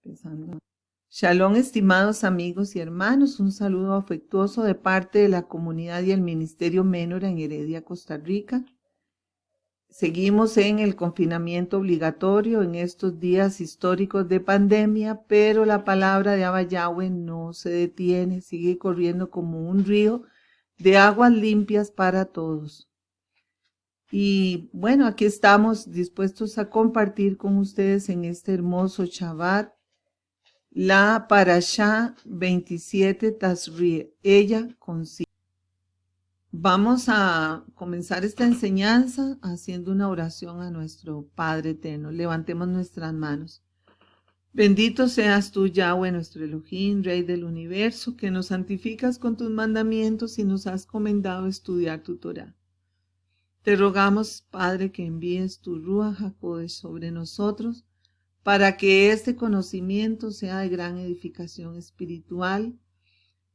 Empezando. Shalom, estimados amigos y hermanos, un saludo afectuoso de parte de la comunidad y el Ministerio Menora en Heredia, Costa Rica. Seguimos en el confinamiento obligatorio en estos días históricos de pandemia, pero la palabra de Abba Yahweh no se detiene, sigue corriendo como un río de aguas limpias para todos. Y bueno, aquí estamos dispuestos a compartir con ustedes en este hermoso Shabbat la Parashá 27 Tazria, ella consigue. Vamos a comenzar esta enseñanza haciendo una oración a nuestro Padre Eterno. Levantemos nuestras manos. Bendito seas tú, Yahweh, nuestro Elohim, Rey del universo, que nos santificas con tus mandamientos y nos has comendado estudiar tu Torah. Te rogamos, Padre, que envíes tu Ruach HaKodesh sobre nosotros, para que este conocimiento sea de gran edificación espiritual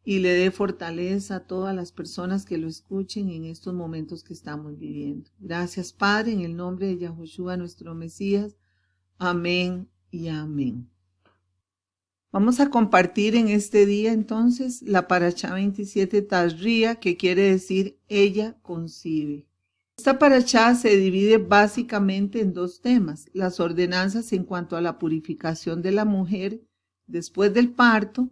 y le dé fortaleza a todas las personas que lo escuchen en estos momentos que estamos viviendo. Gracias, Padre, en el nombre de Yahushua, nuestro Mesías. Amén y amén. Vamos a compartir en este día entonces la Parashá 27 Tazria, que quiere decir ella concibe. Esta parashá se divide básicamente en dos temas: las ordenanzas en cuanto a la purificación de la mujer después del parto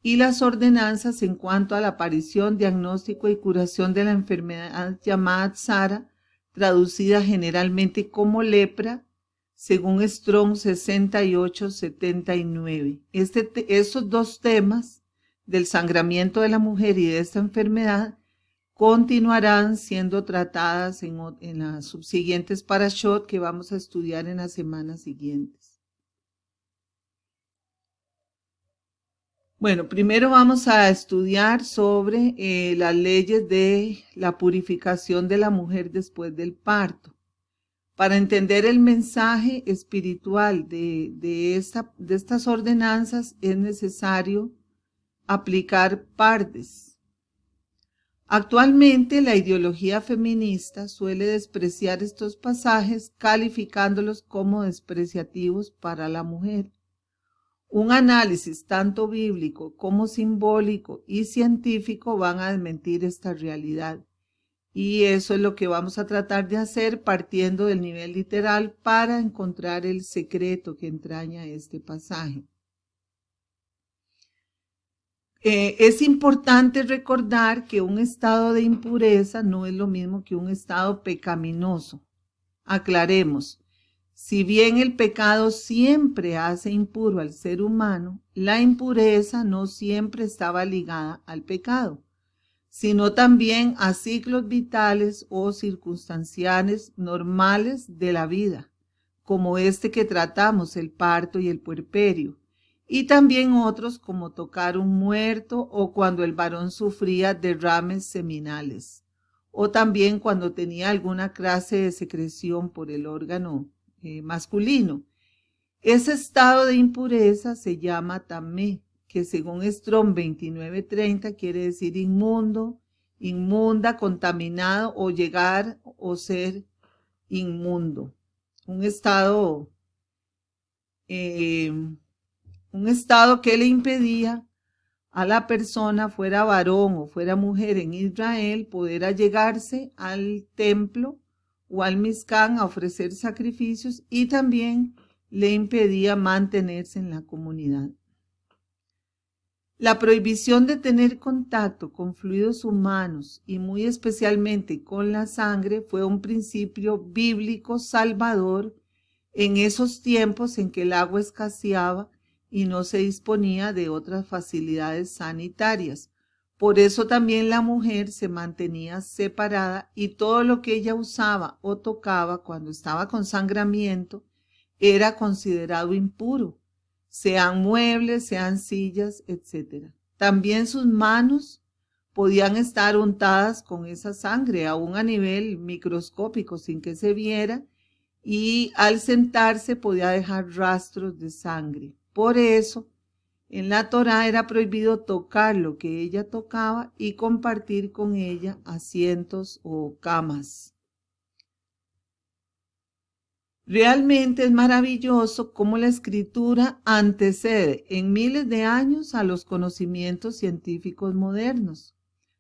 y las ordenanzas en cuanto a la aparición, diagnóstico y curación de la enfermedad llamada Tzara, traducida generalmente como lepra, según Strong 68-79. Estos dos temas del sangramiento de la mujer y de esta enfermedad continuarán siendo tratadas en las subsiguientes parashot que vamos a estudiar en las semanas siguientes. Bueno, primero vamos a estudiar sobre las leyes de la purificación de la mujer después del parto. Para entender el mensaje espiritual de estas ordenanzas es necesario aplicar partes. Actualmente la ideología feminista suele despreciar estos pasajes calificándolos como despreciativos para la mujer. Un análisis tanto bíblico como simbólico y científico van a desmentir esta realidad. Y eso es lo que vamos a tratar de hacer partiendo del nivel literal para encontrar el secreto que entraña este pasaje. Es importante recordar que un estado de impureza no es lo mismo que un estado pecaminoso. Aclaremos, si bien el pecado siempre hace impuro al ser humano, la impureza no siempre estaba ligada al pecado, sino también a ciclos vitales o circunstanciales normales de la vida, como este que tratamos, el parto y el puerperio. Y también otros como tocar un muerto o cuando el varón sufría derrames seminales, o también cuando tenía alguna clase de secreción por el órgano masculino. Ese estado de impureza se llama tamé, que según Strong 29:30 quiere decir inmundo, inmunda, contaminado o llegar o ser inmundo. Un estado que le impedía a la persona, fuera varón o fuera mujer en Israel, poder allegarse al templo o al Mizcán a ofrecer sacrificios, y también le impedía mantenerse en la comunidad. La prohibición de tener contacto con fluidos humanos y muy especialmente con la sangre fue un principio bíblico salvador en esos tiempos en que el agua escaseaba y no se disponía de otras facilidades sanitarias. Por eso también la mujer se mantenía separada y todo lo que ella usaba o tocaba cuando estaba con sangramiento era considerado impuro, sean muebles, sean sillas, etc. También sus manos podían estar untadas con esa sangre, aún a nivel microscópico, sin que se viera, y al sentarse podía dejar rastros de sangre. Por eso, en la Torá era prohibido tocar lo que ella tocaba y compartir con ella asientos o camas. Realmente es maravilloso cómo la escritura antecede en miles de años a los conocimientos científicos modernos.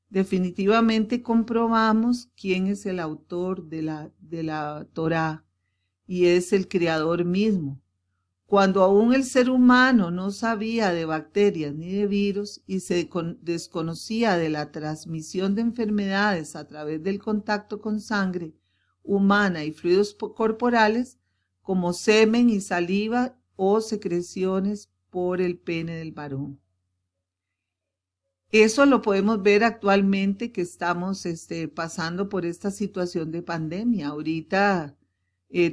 Definitivamente comprobamos quién es el autor de la Torá y es el creador mismo. Cuando aún el ser humano no sabía de bacterias ni de virus y se desconocía de la transmisión de enfermedades a través del contacto con sangre humana y fluidos corporales, como semen y saliva o secreciones por el pene del varón. Eso lo podemos ver actualmente que estamos pasando por esta situación de pandemia. Ahorita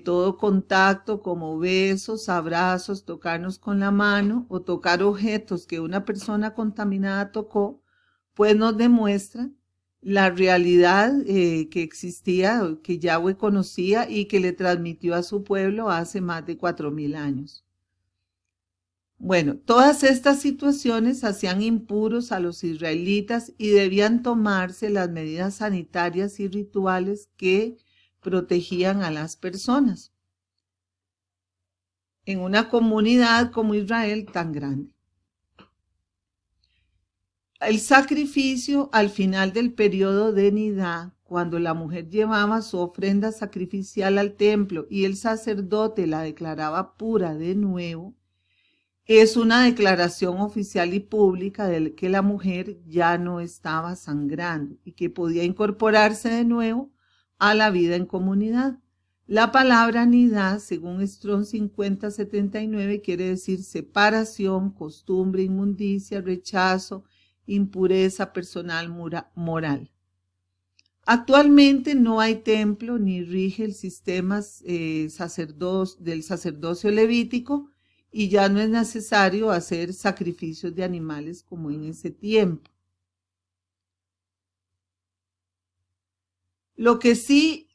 todo contacto como besos, abrazos, tocarnos con la mano o tocar objetos que una persona contaminada tocó, pues nos demuestra la realidad que existía, que Yahweh conocía y que le transmitió a su pueblo hace más de 4000 años. Bueno, todas estas situaciones hacían impuros a los israelitas y debían tomarse las medidas sanitarias y rituales que protegían a las personas en una comunidad como Israel tan grande. El sacrificio al final del periodo de Nidá, cuando la mujer llevaba su ofrenda sacrificial al templo y el sacerdote la declaraba pura de nuevo, es una declaración oficial y pública de que la mujer ya no estaba sangrando y que podía incorporarse de nuevo a la vida en comunidad. La palabra nidá, según Strong 5079, quiere decir separación, costumbre, inmundicia, rechazo, impureza personal, moral. Actualmente no hay templo ni rige el sistema del sacerdocio levítico y ya no es necesario hacer sacrificios de animales como en ese tiempo. Lo que sí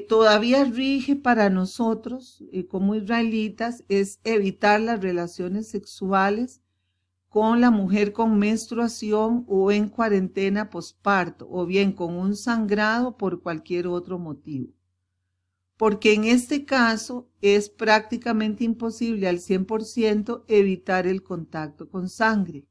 todavía rige para nosotros como israelitas es evitar las relaciones sexuales con la mujer con menstruación o en cuarentena posparto o bien con un sangrado por cualquier otro motivo. Porque en este caso es prácticamente imposible al 100% evitar el contacto con sangre.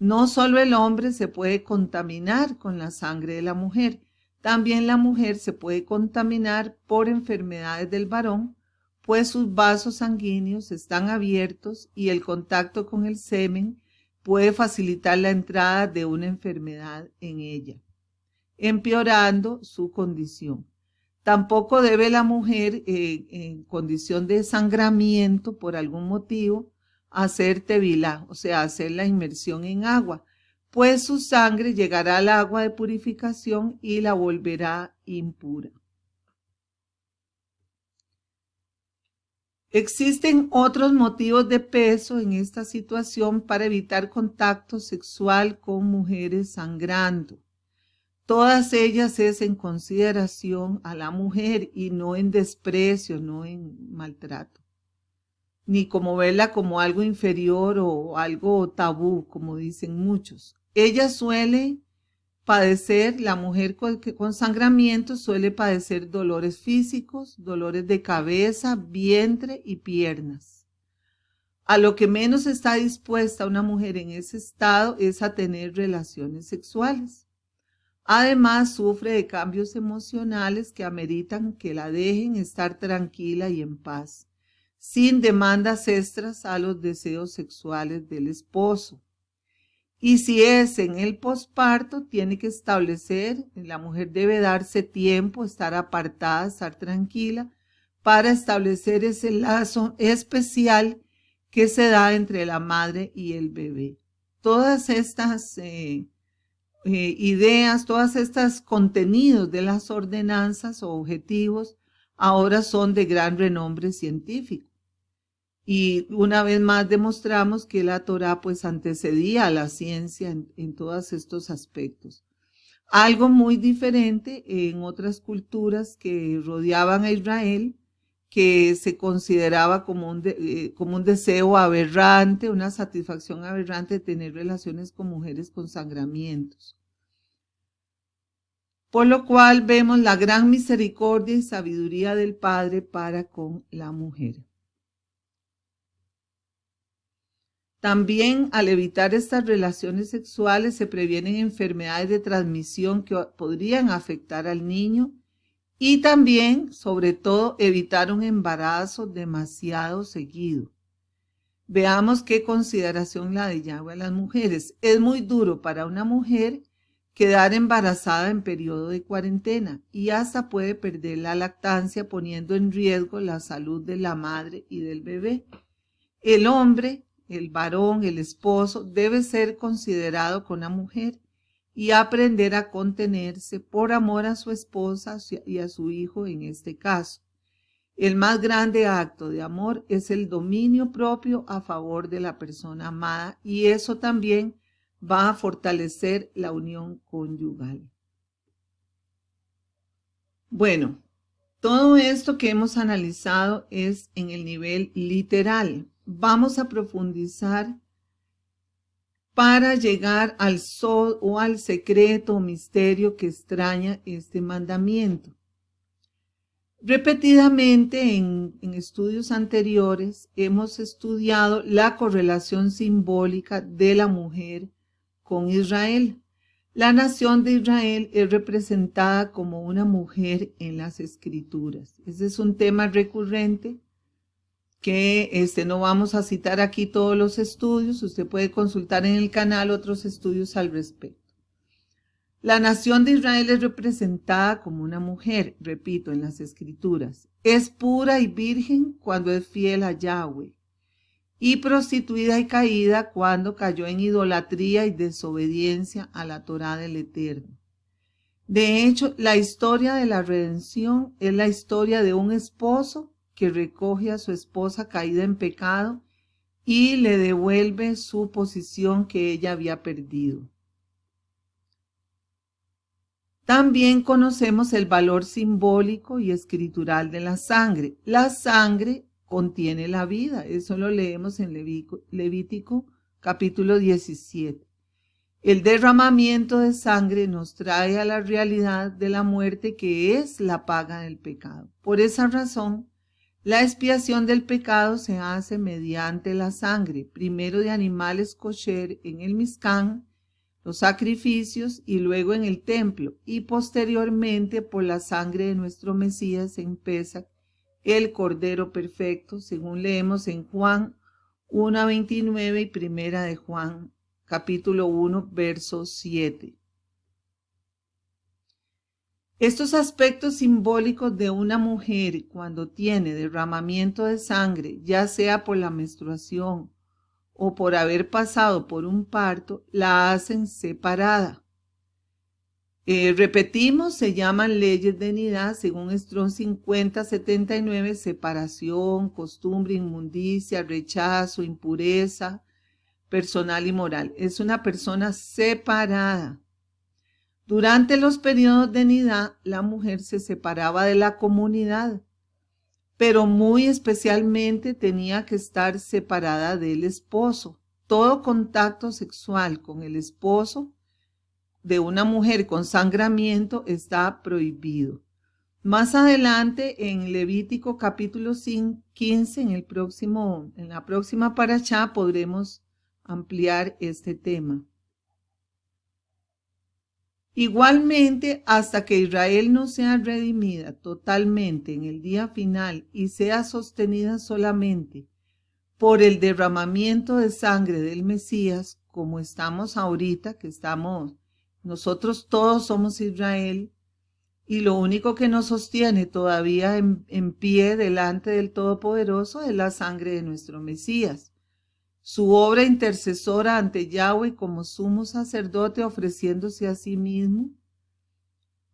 No solo el hombre se puede contaminar con la sangre de la mujer, también la mujer se puede contaminar por enfermedades del varón, pues sus vasos sanguíneos están abiertos y el contacto con el semen puede facilitar la entrada de una enfermedad en ella, empeorando su condición. Tampoco debe la mujer en condición de sangramiento por algún motivo hacer tevilá, o sea, hacer la inmersión en agua, pues su sangre llegará al agua de purificación y la volverá impura. Existen otros motivos de peso en esta situación para evitar contacto sexual con mujeres sangrando. Todas ellas es en consideración a la mujer y no en desprecio, no en maltrato, ni como verla como algo inferior o algo tabú, como dicen muchos. Ella suele padecer, la mujer con sangramiento suele padecer dolores físicos, dolores de cabeza, vientre y piernas. A lo que menos está dispuesta una mujer en ese estado es a tener relaciones sexuales. Además, sufre de cambios emocionales que ameritan que la dejen estar tranquila y en paz, sin demandas extras a los deseos sexuales del esposo. Y si es en el posparto, tiene que establecer, la mujer debe darse tiempo, estar apartada, estar tranquila, para establecer ese lazo especial que se da entre la madre y el bebé. Todas estas ideas, todos estos contenidos de las ordenanzas o objetivos ahora son de gran renombre científico. Y una vez más demostramos que la Torá pues antecedía a la ciencia en todos estos aspectos. Algo muy diferente en otras culturas que rodeaban a Israel, que se consideraba como un deseo aberrante, una satisfacción aberrante de tener relaciones con mujeres con sangramientos. por lo cual vemos la gran misericordia y sabiduría del Padre para con la mujer. También al evitar estas relaciones sexuales se previenen enfermedades de transmisión que podrían afectar al niño y también, sobre todo, evitar un embarazo demasiado seguido. Veamos qué consideración la de Yahweh a las mujeres. Es muy duro para una mujer quedar embarazada en periodo de cuarentena y hasta puede perder la lactancia poniendo en riesgo la salud de la madre y del bebé. El hombre, el varón, el esposo, debe ser considerado con la mujer y aprender a contenerse por amor a su esposa y a su hijo en este caso. El más grande acto de amor es el dominio propio a favor de la persona amada y eso también va a fortalecer la unión conyugal. Bueno, todo esto que hemos analizado es en el nivel literal. Vamos a profundizar para llegar al sol o al secreto o misterio que extraña este mandamiento. Repetidamente en estudios anteriores hemos estudiado la correlación simbólica de la mujer con Israel. La nación de Israel es representada como una mujer en las escrituras. Ese es un tema recurrente que no vamos a citar aquí todos los estudios. Usted puede consultar en el canal otros estudios al respecto. La nación de Israel es representada como una mujer, repito, en las escrituras. Es pura y virgen cuando es fiel a Yahweh, y prostituida y caída cuando cayó en idolatría y desobediencia a la Torá del Eterno. De hecho, la historia de la redención es la historia de un esposo que recoge a su esposa caída en pecado y le devuelve su posición que ella había perdido. También conocemos el valor simbólico y escritural de la sangre. La sangre contiene la vida. Eso lo leemos en Levítico capítulo 17. El derramamiento de sangre nos trae a la realidad de la muerte que es la paga del pecado. Por esa razón, la expiación del pecado se hace mediante la sangre, primero de animales kosher en el Mizcán, los sacrificios y luego en el templo y posteriormente por la sangre de nuestro Mesías en Pesach, el Cordero Perfecto, según leemos en Juan 1:29 y primera de Juan capítulo 1 verso 7. Estos aspectos simbólicos de una mujer cuando tiene derramamiento de sangre, ya sea por la menstruación o por haber pasado por un parto, la hacen separada. Repetimos, se llaman leyes de nidad, según Strong 5079, separación, costumbre, inmundicia, rechazo, impureza, personal y moral. Es una persona separada. Durante los periodos de nidad, la mujer se separaba de la comunidad, pero muy especialmente tenía que estar separada del esposo. Todo contacto sexual con el esposo de una mujer con sangramiento está prohibido. Más adelante en Levítico capítulo 15, en la próxima parashá podremos ampliar este tema. Igualmente, hasta que Israel no sea redimida totalmente en el día final y sea sostenida solamente por el derramamiento de sangre del Mesías, como estamos ahorita, nosotros todos somos Israel, y lo único que nos sostiene todavía en pie delante del Todopoderoso es la sangre de nuestro Mesías. Su obra intercesora ante Yahweh como sumo sacerdote ofreciéndose a sí mismo.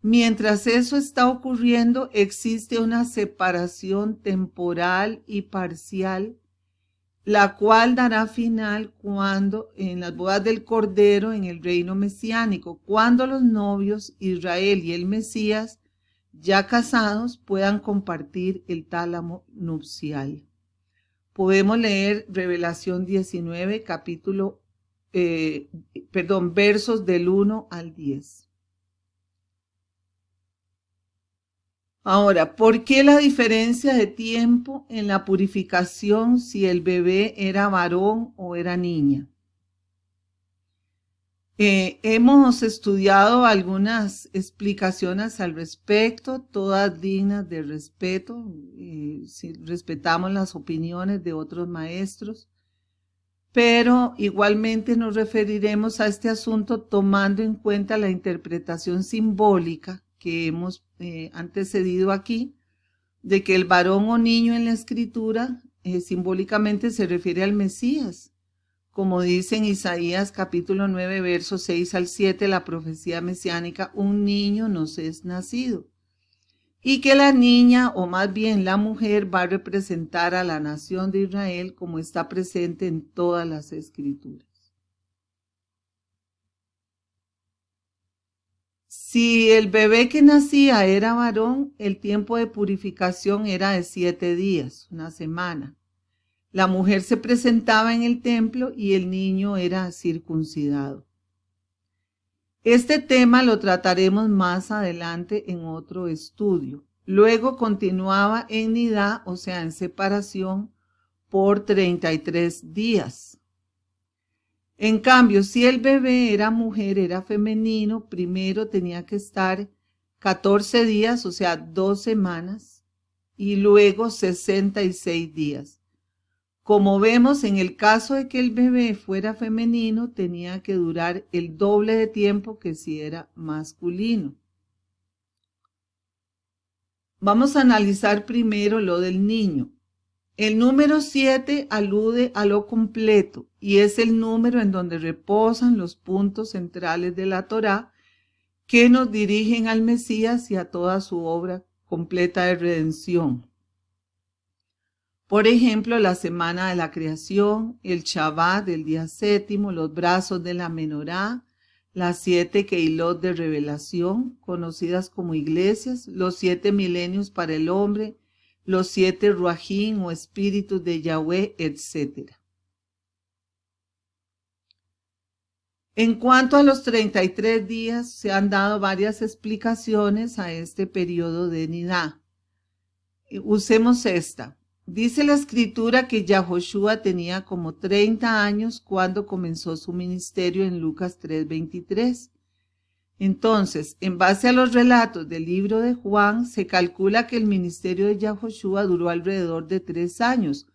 Mientras eso está ocurriendo, existe una separación temporal y parcial, la cual dará final cuando en las bodas del Cordero en el reino mesiánico, cuando los novios Israel y el Mesías, ya casados, puedan compartir el tálamo nupcial. Podemos leer Revelación 19, versos del 1 al 10. Ahora, ¿por qué la diferencia de tiempo en la purificación si el bebé era varón o era niña? Hemos estudiado algunas explicaciones al respecto, todas dignas de respeto, si respetamos las opiniones de otros maestros, pero igualmente nos referiremos a este asunto tomando en cuenta la interpretación simbólica que hemos antecedido aquí, de que el varón o niño en la escritura simbólicamente se refiere al Mesías, como dice en Isaías capítulo 9, versos 6 al 7, la profecía mesiánica, un niño nos es nacido. Y que la niña, o más bien la mujer, va a representar a la nación de Israel como está presente en todas las escrituras. Si el bebé que nacía era varón, el tiempo de purificación era de 7 días, una semana. La mujer se presentaba en el templo y el niño era circuncidado. Este tema lo trataremos más adelante en otro estudio. Luego continuaba en nidá, o sea, en separación, por 33 días. En cambio, si el bebé era mujer, era femenino, primero tenía que estar 14 días, o sea, 2 semanas, y luego 66 días. Como vemos, en el caso de que el bebé fuera femenino, tenía que durar el doble de tiempo que si era masculino. Vamos a analizar primero lo del niño. El número 7 alude a lo completo y es el número en donde reposan los puntos centrales de la Torá que nos dirigen al Mesías y a toda su obra completa de redención. Por ejemplo, la semana de la creación, el Shabbat del día séptimo, los brazos de la menorá, las 7 Keilot de revelación, conocidas como iglesias, los 7 milenios para el hombre, los 7 Ruajim o espíritus de Yahweh, etc. En cuanto a los 33 días, se han dado varias explicaciones a este periodo de nidá. Usemos esta. Dice la escritura que Yahoshua tenía como 30 años cuando comenzó su ministerio en Lucas 3:23. Entonces, en base a los relatos del libro de Juan, se calcula que el ministerio de Yahoshua duró alrededor de 3 años,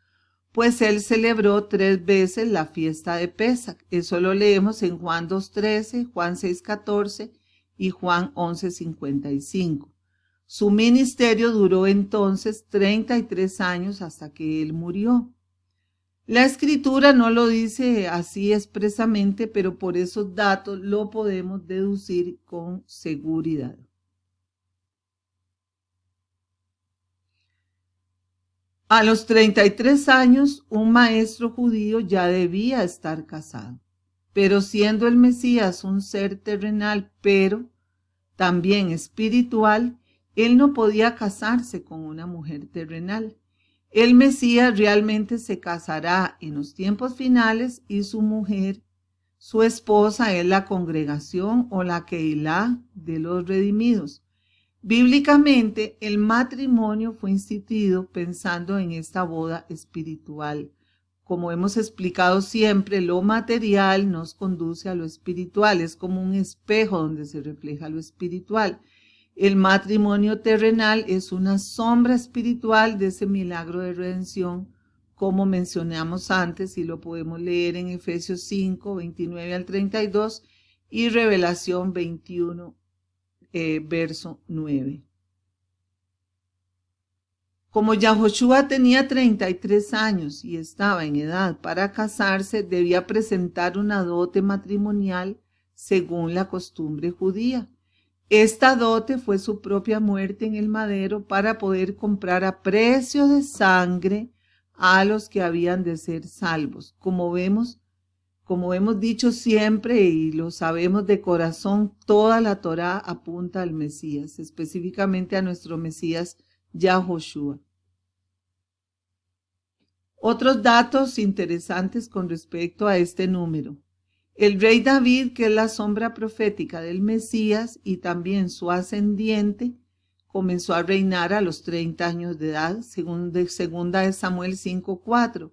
pues él celebró 3 veces la fiesta de Pesach. Eso lo leemos en Juan 2:13, Juan 6:14 y Juan 11:55. Su ministerio duró entonces 33 años hasta que él murió. La escritura no lo dice así expresamente, pero por esos datos lo podemos deducir con seguridad. A los 33 años, un maestro judío ya debía estar casado, pero siendo el Mesías un ser terrenal, pero también espiritual, él no podía casarse con una mujer terrenal. El Mesías realmente se casará en los tiempos finales y su mujer, su esposa, es la congregación o la Keilah de los redimidos. Bíblicamente, el matrimonio fue instituido pensando en esta boda espiritual. Como hemos explicado siempre, lo material nos conduce a lo espiritual, es como un espejo donde se refleja lo espiritual. El matrimonio terrenal es una sombra espiritual de ese milagro de redención, como mencionamos antes, y lo podemos leer en Efesios 5, 29 al 32 y Revelación 21, verso 9. Como Yahoshua tenía 33 años y estaba en edad para casarse, debía presentar una dote matrimonial según la costumbre judía. Esta dote fue su propia muerte en el madero para poder comprar a precio de sangre a los que habían de ser salvos. Como hemos dicho siempre y lo sabemos de corazón, toda la Torá apunta al Mesías, específicamente a nuestro Mesías Yahoshua. Otros datos interesantes con respecto a este número. El rey David, que es la sombra profética del Mesías y también su ascendiente, comenzó a reinar a los 30 años de edad, segunda de Samuel 5:4,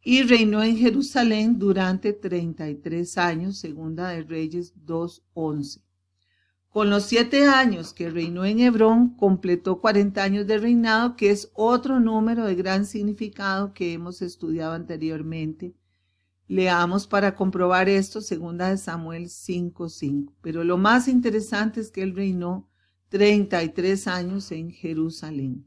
y reinó en Jerusalén durante 33 años, segunda de Reyes 2:11. Con los 7 años que reinó en Hebrón, completó 40 años de reinado, que es otro número de gran significado que hemos estudiado anteriormente. Leamos para comprobar esto, segunda de Samuel 5:5. Pero lo más interesante es que él reinó 33 años en Jerusalén.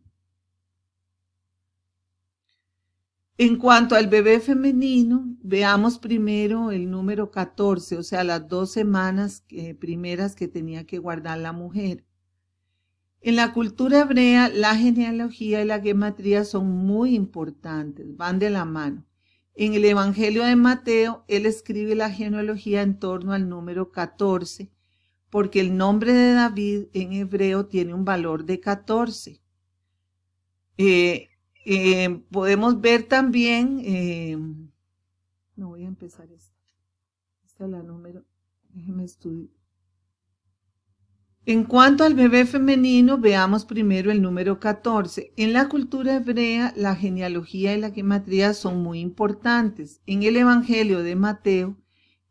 En cuanto al bebé femenino, veamos primero el número 14, o sea, las 2 semanas primeras que tenía que guardar la mujer. En la cultura hebrea, la genealogía y la gematría son muy importantes, van de la mano. En el Evangelio de Mateo, él escribe la genealogía en torno al número 14, porque el nombre de David en hebreo tiene un valor de 14. Podemos ver también, no voy a empezar esta es la número, déjenme estudiar. En cuanto al bebé femenino, veamos primero el número 14. En la cultura hebrea, la genealogía y la gematría son muy importantes. En el Evangelio de Mateo,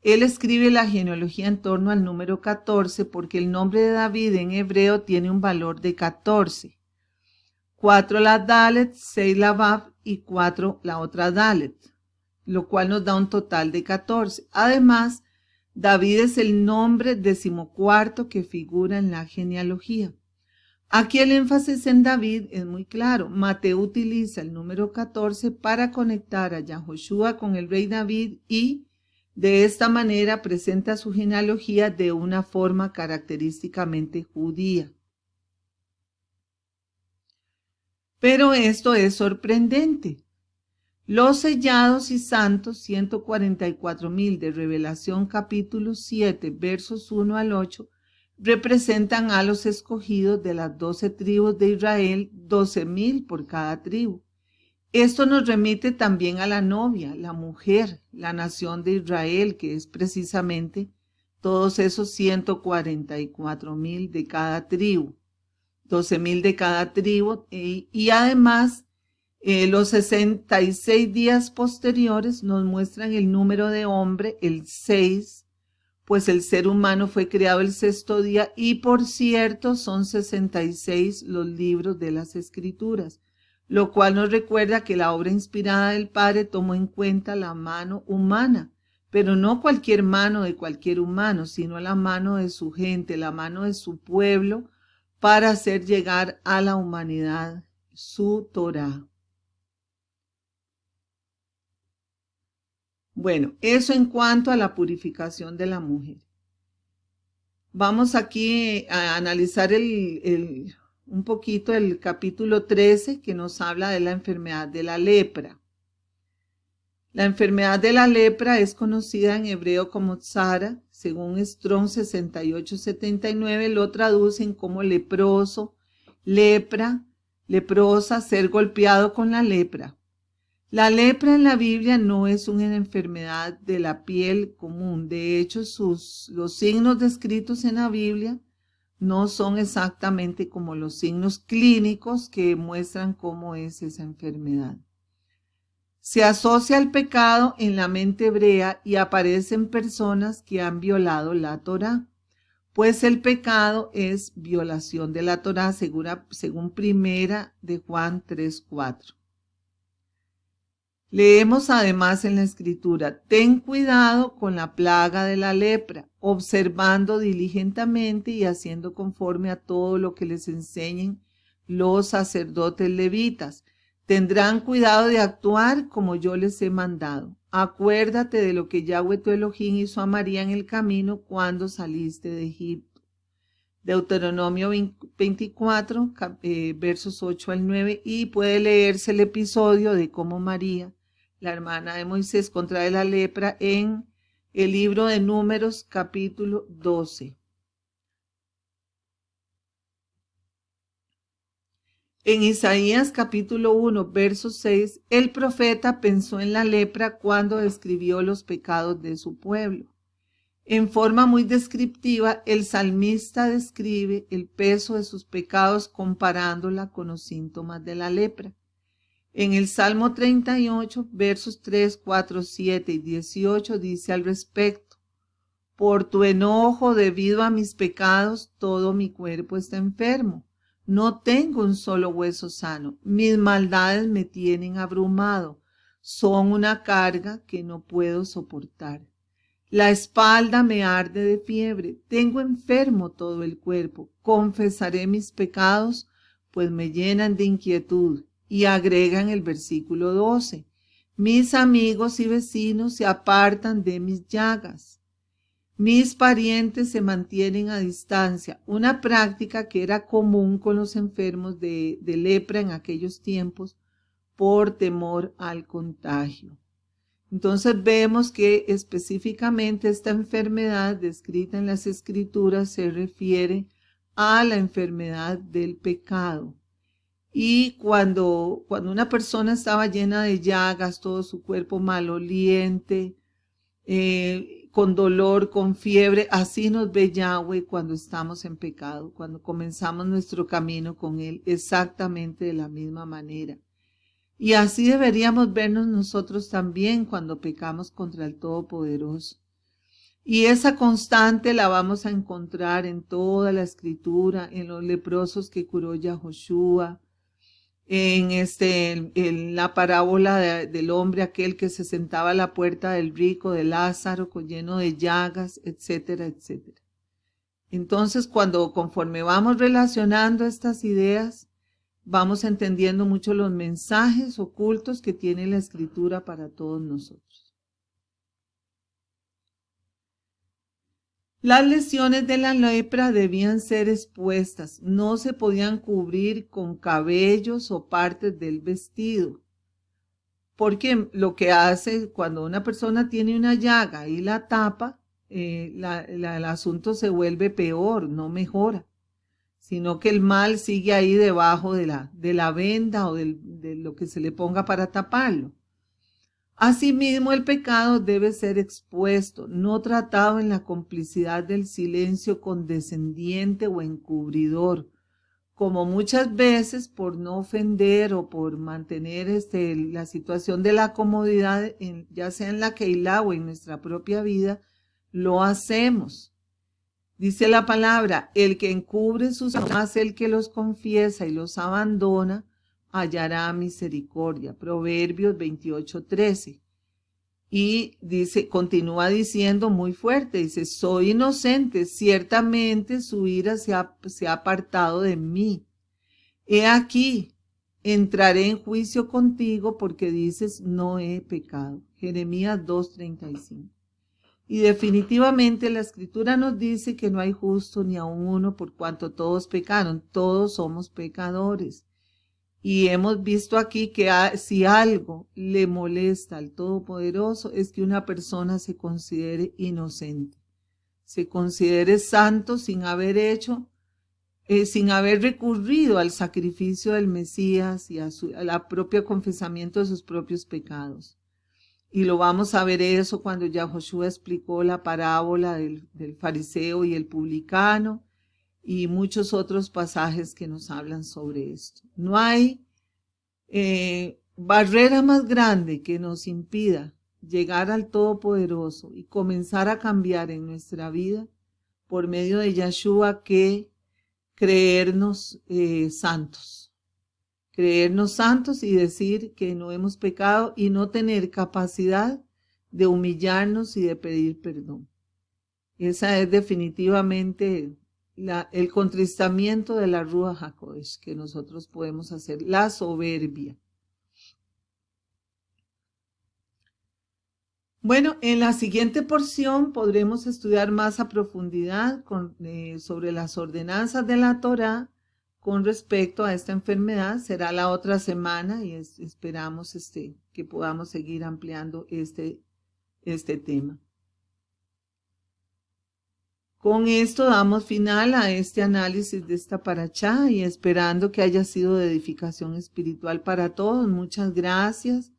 él escribe la genealogía en torno al número 14 porque el nombre de David en hebreo tiene un valor de 14. 4 la Dalet, 6 la Vav y 4 la otra Dalet, lo cual nos da un total de 14. Además, David es el nombre 14º que figura en la genealogía. Aquí el énfasis en David es muy claro. Mateo utiliza el número 14 para conectar a Yahoshua con el rey David y de esta manera presenta su genealogía de una forma característicamente judía. Pero esto es sorprendente. Los sellados y santos, 144,000 de Revelación capítulo 7, versos 1 al 8, representan a los escogidos de las 12 tribus de Israel, 12,000 por cada tribu. Esto nos remite también a la novia, la mujer, la nación de Israel, que es precisamente todos esos 144,000 de cada tribu, 12,000 de cada tribu, y además los 66 días posteriores nos muestran el número de hombre, el 6, pues el ser humano fue creado el 6º día y por cierto son 66 los libros de las Escrituras, lo cual nos recuerda que la obra inspirada del Padre tomó en cuenta la mano humana, pero no cualquier mano de cualquier humano, sino la mano de su gente, la mano de su pueblo, para hacer llegar a la humanidad su Torá. Bueno, eso en cuanto a la purificación de la mujer. Vamos aquí a analizar un poquito el capítulo 13 que nos habla de la enfermedad de la lepra. La enfermedad de la lepra es conocida en hebreo como tzara, según Strong 6879 lo traducen como leproso, lepra, leprosa, ser golpeado con la lepra. La lepra en la Biblia no es una enfermedad de la piel común. De hecho, los signos descritos en la Biblia no son exactamente como los signos clínicos que muestran cómo es esa enfermedad. Se asocia al pecado en la mente hebrea y aparecen personas que han violado la Torá, pues el pecado es violación de la Torá según primera de Juan 3:4. Leemos además en la Escritura: ten cuidado con la plaga de la lepra, observando diligentemente y haciendo conforme a todo lo que les enseñen los sacerdotes levitas. Tendrán cuidado de actuar como yo les he mandado. Acuérdate de lo que Yahweh tu Elohim hizo a María en el camino cuando saliste de Egipto. Deuteronomio 24, versos 8 al 9, y puede leerse el episodio de cómo María, la hermana de Moisés, contrae la lepra en el libro de Números, capítulo 12. En Isaías capítulo 1, verso 6, el profeta pensó en la lepra cuando describió los pecados de su pueblo. En forma muy descriptiva, el salmista describe el peso de sus pecados comparándola con los síntomas de la lepra. En el Salmo 38, versos 3, 4, 7 y 18 dice al respecto: por tu enojo debido a mis pecados, todo mi cuerpo está enfermo. No tengo un solo hueso sano. Mis maldades me tienen abrumado. Son una carga que no puedo soportar. La espalda me arde de fiebre. Tengo enfermo todo el cuerpo. Confesaré mis pecados, pues me llenan de inquietud. Y agrega en el versículo 12: mis amigos y vecinos se apartan de mis llagas. Mis parientes se mantienen a distancia, una práctica que era común con los enfermos de lepra en aquellos tiempos por temor al contagio. Entonces vemos que específicamente esta enfermedad descrita en las Escrituras se refiere a la enfermedad del pecado. Y cuando una persona estaba llena de llagas, todo su cuerpo maloliente, con dolor, con fiebre, así nos ve Yahweh cuando estamos en pecado, cuando comenzamos nuestro camino con Él, exactamente de la misma manera. Y así deberíamos vernos nosotros también cuando pecamos contra el Todopoderoso. Y esa constante la vamos a encontrar en toda la Escritura, en los leprosos que curó Yahoshua, en la parábola del hombre aquel que se sentaba a la puerta del rico, de Lázaro, lleno de llagas, etcétera, etcétera. Entonces, conforme vamos relacionando estas ideas, vamos entendiendo mucho los mensajes ocultos que tiene la Escritura para todos nosotros. Las lesiones de la lepra debían ser expuestas, no se podían cubrir con cabellos o partes del vestido, porque lo que hace cuando una persona tiene una llaga y la tapa, el asunto se vuelve peor, no mejora, sino que el mal sigue ahí debajo de la venda o de lo que se le ponga para taparlo. Asimismo, el pecado debe ser expuesto, no tratado en la complicidad del silencio condescendiente o encubridor, como muchas veces por no ofender o por mantener la situación de la comodidad, ya sea en la Keilah o en nuestra propia vida, lo hacemos. Dice la palabra: el que encubre sus más el que los confiesa y los abandona, hallará misericordia. Proverbios 28:13. Y dice, continúa diciendo muy fuerte, dice: soy inocente, ciertamente su ira se ha apartado de mí. He aquí, entraré en juicio contigo porque dices, no he pecado. Jeremías 2:35. Y definitivamente la Escritura nos dice que no hay justo ni aun uno, por cuanto todos pecaron, todos somos pecadores. Y hemos visto aquí que si algo le molesta al Todopoderoso es que una persona se considere inocente, se considere santo sin haber sin haber recurrido al sacrificio del Mesías y a la propia confesamiento de sus propios pecados. Y lo vamos a ver eso cuando Yahoshua explicó la parábola del fariseo y el publicano, y muchos otros pasajes que nos hablan sobre esto. No hay barrera más grande que nos impida llegar al Todopoderoso y comenzar a cambiar en nuestra vida por medio de Yahshua que creernos santos. Creernos santos y decir que no hemos pecado y no tener capacidad de humillarnos y de pedir perdón. Esa es definitivamente el contristamiento de la Ruach HaKodesh que nosotros podemos hacer, la soberbia. Bueno, en la siguiente porción podremos estudiar más a profundidad sobre las ordenanzas de la Torá con respecto a esta enfermedad. Será la otra semana y esperamos que podamos seguir ampliando este tema. Con esto damos final a este análisis de esta parashá y esperando que haya sido de edificación espiritual para todos. Muchas gracias.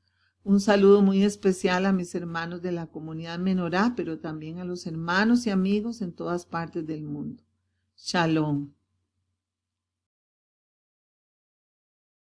Un saludo muy especial a mis hermanos de la comunidad menorá, pero también a los hermanos y amigos en todas partes del mundo. Shalom.